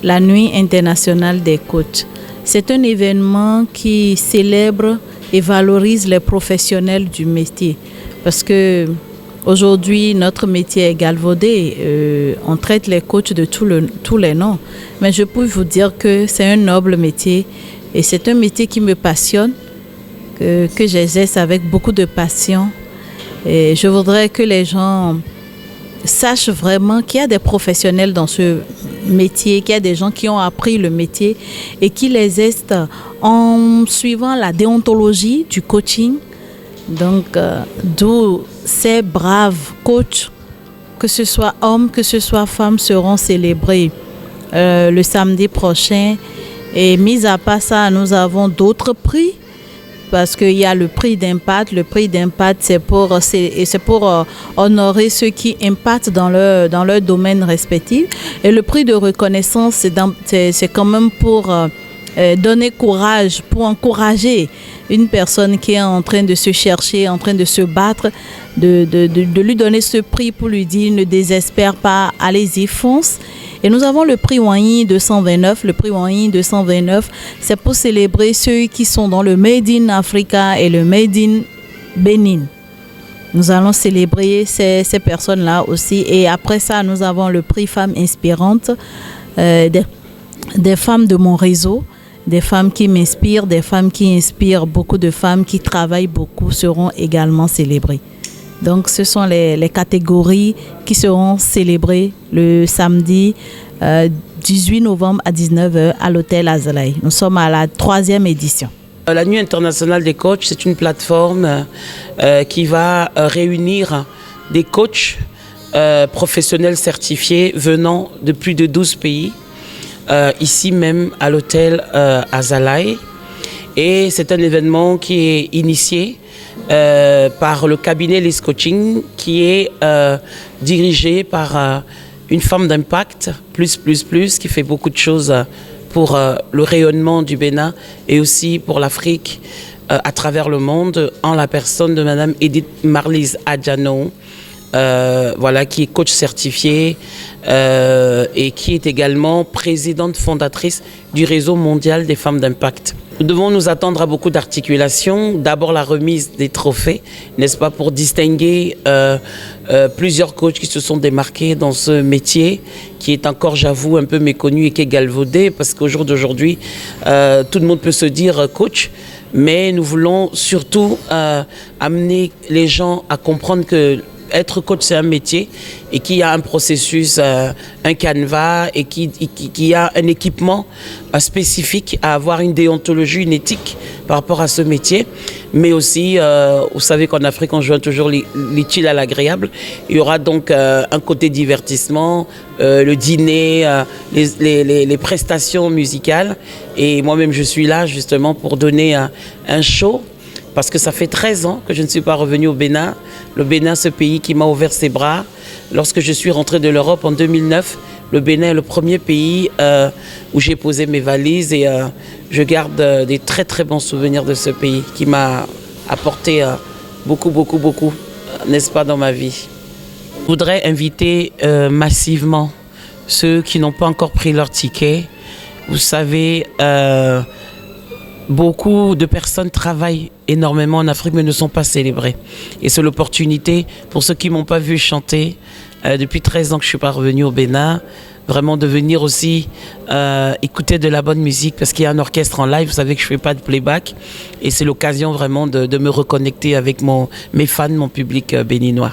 la Nuit internationale des coachs. C'est un événement qui célèbre et valorise les professionnels du métier. Parce que aujourd'hui, notre métier est galvaudé. On traite les coachs de tous les noms. Mais je peux vous dire que c'est un noble métier et c'est un métier qui me passionne, que j'exerce avec beaucoup de passion. Et je voudrais que les gens sachent vraiment qu'il y a des professionnels dans ce métier, qu'il y a des gens qui ont appris le métier et qui l'exercent en suivant la déontologie du coaching. Donc, d'où ces braves coachs, que ce soit hommes, que ce soit femmes, seront célébrés le samedi prochain. Et mis à part ça, nous avons d'autres prix. Parce qu'il y a le prix d'impact. Le prix d'impact, c'est pour honorer ceux qui impactent dans leur domaine respectif. Et le prix de reconnaissance, c'est quand même pour donner courage, pour encourager une personne qui est en train de se chercher, en train de se battre, de lui donner ce prix pour lui dire ne désespère pas, allez-y, fonce. Et nous avons le prix Wanyi 229. Le prix Wanyi 229, c'est pour célébrer ceux qui sont dans le Made in Africa et le Made in Bénin. Nous allons célébrer ces personnes-là aussi. Et après ça, nous avons le prix Femmes Inspirantes, des femmes de mon réseau, des femmes qui m'inspirent, des femmes qui inspirent beaucoup de femmes qui travaillent beaucoup seront également célébrées. Donc, ce sont les catégories qui seront célébrées le samedi 18 novembre à 19h à l'hôtel Azalaï. Nous sommes à la 3e édition. La Nuit internationale des coachs, c'est une plateforme qui va réunir des coachs professionnels certifiés venant de plus de 12 pays, ici même à l'hôtel Azalaï. Et c'est un événement qui est initié par le cabinet Les Coaching, qui est dirigé par une femme d'impact, qui fait beaucoup de choses pour le rayonnement du Bénin et aussi pour l'Afrique à travers le monde, en la personne de Madame Edith Marlise Adjano, qui est coach certifié et qui est également présidente fondatrice du réseau mondial des femmes d'impact. Nous devons nous attendre à beaucoup d'articulations. D'abord la remise des trophées, n'est-ce pas, pour distinguer plusieurs coachs qui se sont démarqués dans ce métier, qui est encore, j'avoue, un peu méconnu et qui est galvaudé, parce qu'au jour d'aujourd'hui, tout le monde peut se dire coach, mais nous voulons surtout amener les gens à comprendre que être coach, c'est un métier et qu'il y a un processus, un canevas et qu'il y a un équipement spécifique à avoir, une déontologie, une éthique par rapport à ce métier. Mais aussi, vous savez qu'en Afrique, on joint toujours l'utile à l'agréable. Il y aura donc un côté divertissement, le dîner, les prestations musicales. Et moi-même, je suis là justement pour donner un show. Parce que ça fait 13 ans que je ne suis pas revenue au Bénin. Le Bénin, ce pays qui m'a ouvert ses bras. Lorsque je suis rentrée de l'Europe en 2009, le Bénin est le premier pays où j'ai posé mes valises et je garde des très très bons souvenirs de ce pays qui m'a apporté beaucoup, n'est-ce pas, dans ma vie. Je voudrais inviter massivement ceux qui n'ont pas encore pris leur ticket. Vous savez, beaucoup de personnes travaillent énormément en Afrique mais ne sont pas célébrées. Et c'est l'opportunité pour ceux qui ne m'ont pas vu chanter depuis 13 ans que je ne suis pas revenue au Bénin, vraiment de venir aussi écouter de la bonne musique parce qu'il y a un orchestre en live, vous savez que je ne fais pas de playback et c'est l'occasion vraiment de me reconnecter avec mes fans, mon public béninois.